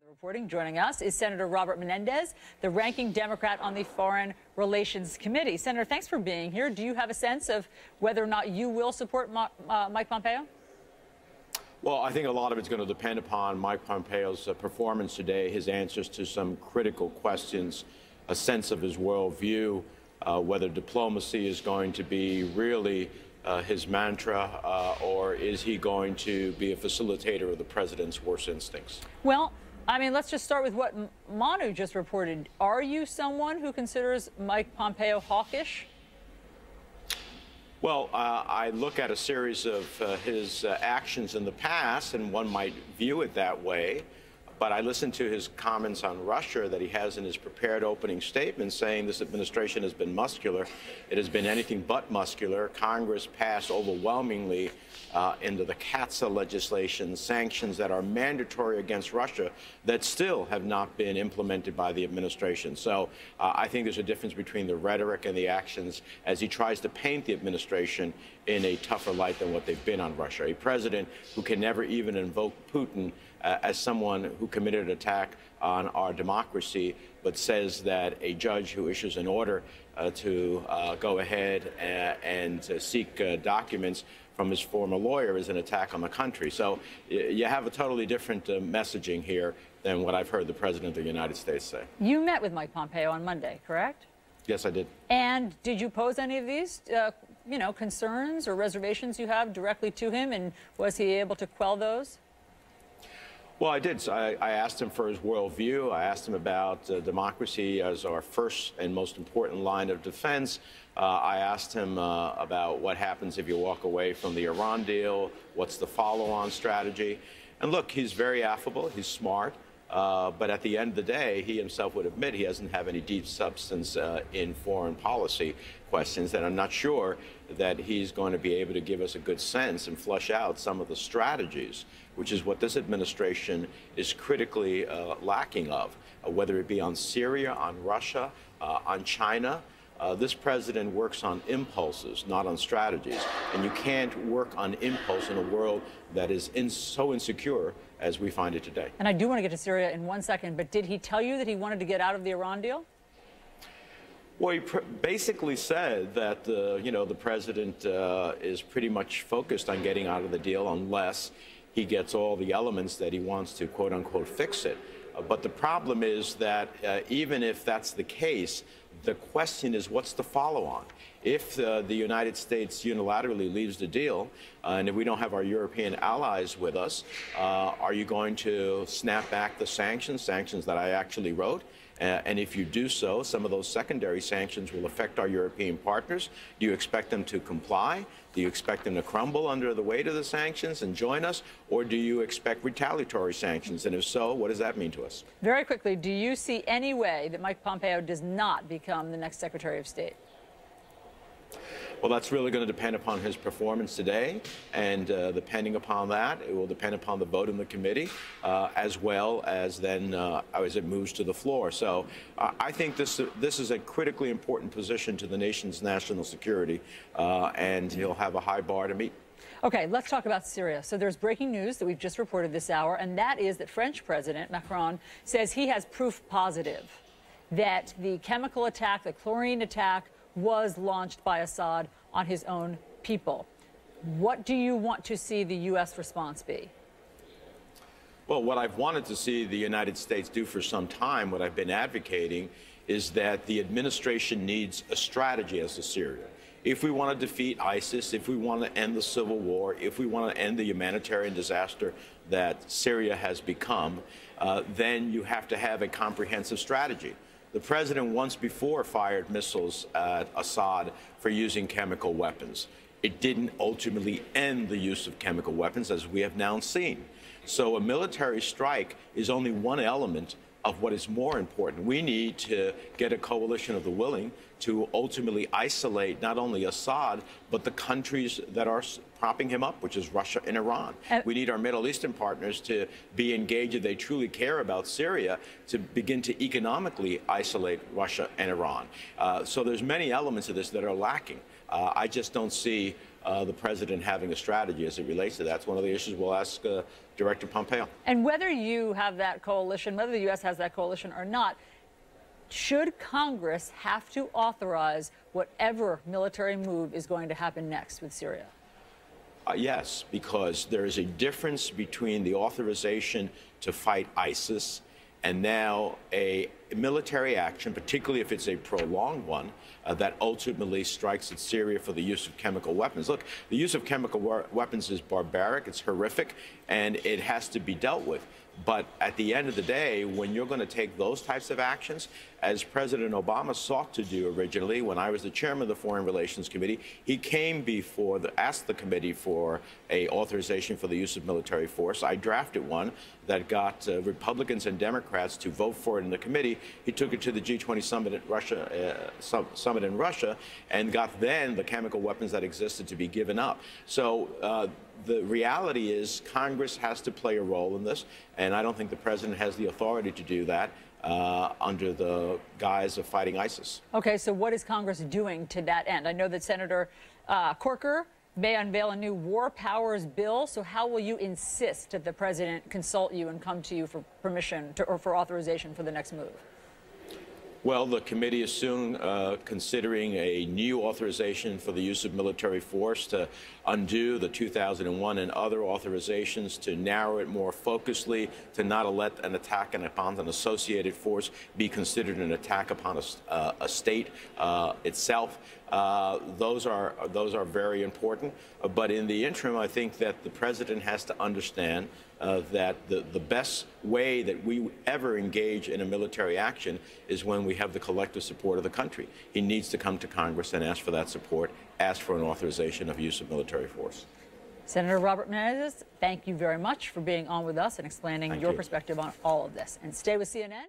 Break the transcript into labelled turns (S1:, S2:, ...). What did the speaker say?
S1: Reporting. Joining us is Senator Robert Menendez, the ranking Democrat on the Foreign Relations Committee. Senator, thanks for being here. Do you have a sense of whether or not you will support Mike Pompeo?
S2: Well, I think a lot of it's going to depend upon Mike Pompeo's performance today, his answers to some critical questions, a sense of his worldview, whether diplomacy is going to be really his mantra, or is he going to be a facilitator of the president's worst instincts?
S1: Well, I mean, let's just start with what Manu just reported. Are you someone who considers Mike Pompeo hawkish?
S2: Well, I look at a series of his actions in the past, and one might view it that way. But I listened to his comments on Russia that he has in his prepared opening statement, saying this administration has been muscular. It has been anything but muscular. Congress passed overwhelmingly into the CAATSA legislation sanctions that are mandatory against Russia that still have not been implemented by the administration. So I think there's a difference between the rhetoric and the actions as he tries to paint the administration in a tougher light than what they've been on Russia. A president who can never even invoke Putin as someone who committed an attack on our democracy, but says that a judge who issues an order to go ahead and seek documents from his former lawyer is an attack on the country. So you have a totally different messaging here than what I've heard the President of the United States say.
S1: You met with Mike Pompeo on Monday, correct?
S2: Yes, I did. And
S1: did you pose any of these, concerns or reservations you have directly to him, and was he able to quell those?
S2: Well, I did. So I asked him for his worldview. I asked him about democracy as our first and most important line of defense. I asked him about what happens if you walk away from the Iran deal, what's the follow-on strategy. And look, he's very affable, he's smart, but at the end of the day, he himself would admit he doesn't have any deep substance in foreign policy questions, and I'm not sure that he's going to be able to give us a good sense and flush out some of the strategies, which is what this administration is critically lacking of, whether it be on Syria, on Russia, on China. This president works on impulses, not on strategies. And you can't work on impulse in a world that is so insecure as we find it today.
S1: And I do want to get to Syria in 1 second, but did he tell you that he wanted to get out of the Iran deal?
S2: Well, he basically said that, the president is pretty much focused on getting out of the deal unless he gets all the elements that he wants to, quote unquote, fix it. But the problem is that even if that's the case, the question is, what's the follow-on? If the United States unilaterally leaves the deal, and if we don't have our European allies with us, are you going to snap back the sanctions that I actually wrote? And if you do so, some of those secondary sanctions will affect our European partners. Do you expect them to comply? Do you expect them to crumble under the weight of the sanctions and join us? Or do you expect retaliatory sanctions? And if so, what does that mean to us?
S1: Very quickly, do you see any way that Mike Pompeo does not become the next Secretary of State?
S2: Well, that's really going to depend upon his performance today, and depending upon that, it will depend upon the vote in the committee, as well as then as it moves to the floor. So I think this is a critically important position to the nation's national security, and he'll have a high bar to meet.
S1: Okay, let's talk about Syria. So there's breaking news that we've just reported this hour, and that is that French President Macron says he has proof positive that the chemical attack, the chlorine attack, was launched by Assad on his own people. What do you want to see the U.S. response be?
S2: Well, what I've wanted to see the United States do for some time, what I've been advocating, is that the administration needs a strategy as to Syria. If we want to defeat ISIS, if we want to end the civil war, if we want to end the humanitarian disaster that Syria has become, then you have to have a comprehensive strategy. The president once before fired missiles at Assad for using chemical weapons. It didn't ultimately end the use of chemical weapons, as we have now seen. So a military strike is only one element of what is more important. We need to get a coalition of the willing to ultimately isolate not only Assad, but the countries that are propping him up, which is Russia and Iran. We need our Middle Eastern partners to be engaged, if they truly care about Syria, to begin to economically isolate Russia and Iran. So there's many elements of this that are lacking. I just don't see the president having a strategy as it relates to that. That's one of the issues we'll ask Director Pompeo.
S1: And whether you have that coalition, whether the U.S. has that coalition or not, should Congress have to authorize whatever military move is going to happen next with Syria?
S2: Yes, because there is a difference between the authorization to fight ISIS and now a military action, particularly if it's a prolonged one, that ultimately strikes at Syria for the use of chemical weapons. Look, the use of chemical weapons is barbaric, it's horrific, and it has to be dealt with. But at the end of the day, when you're going to take those types of actions, as President Obama sought to do originally, when I was the chairman of the Foreign Relations Committee, he came before asked the committee for a authorization for the use of military force. I drafted one that got Republicans and Democrats to vote for it in the committee. He took it to the G20 summit in Russia, and got then the chemical weapons that existed to be given up. So the reality is Congress has to play a role in this, and I don't think the president has the authority to do that under the guise of fighting ISIS.
S1: Okay, so what is Congress doing to that end? I know that Senator Corker may unveil a new war powers bill. So how will you insist that the president consult you and come to you for permission or for authorization for the next move?
S2: Well, the committee is soon considering a new authorization for the use of military force to undo the 2001 and other authorizations, to narrow it more focusedly, to not let an attack upon an associated force be considered an attack upon a state itself. Those are very important. But in the interim, I think that the president has to understand that the best way that we ever engage in a military action is when we have the collective support of the country. He needs to come to Congress and ask for that support, ask for an authorization of use of military force.
S1: Senator Robert Menendez, thank you very much for being on with us and explaining your perspective on all of this. And stay with CNN.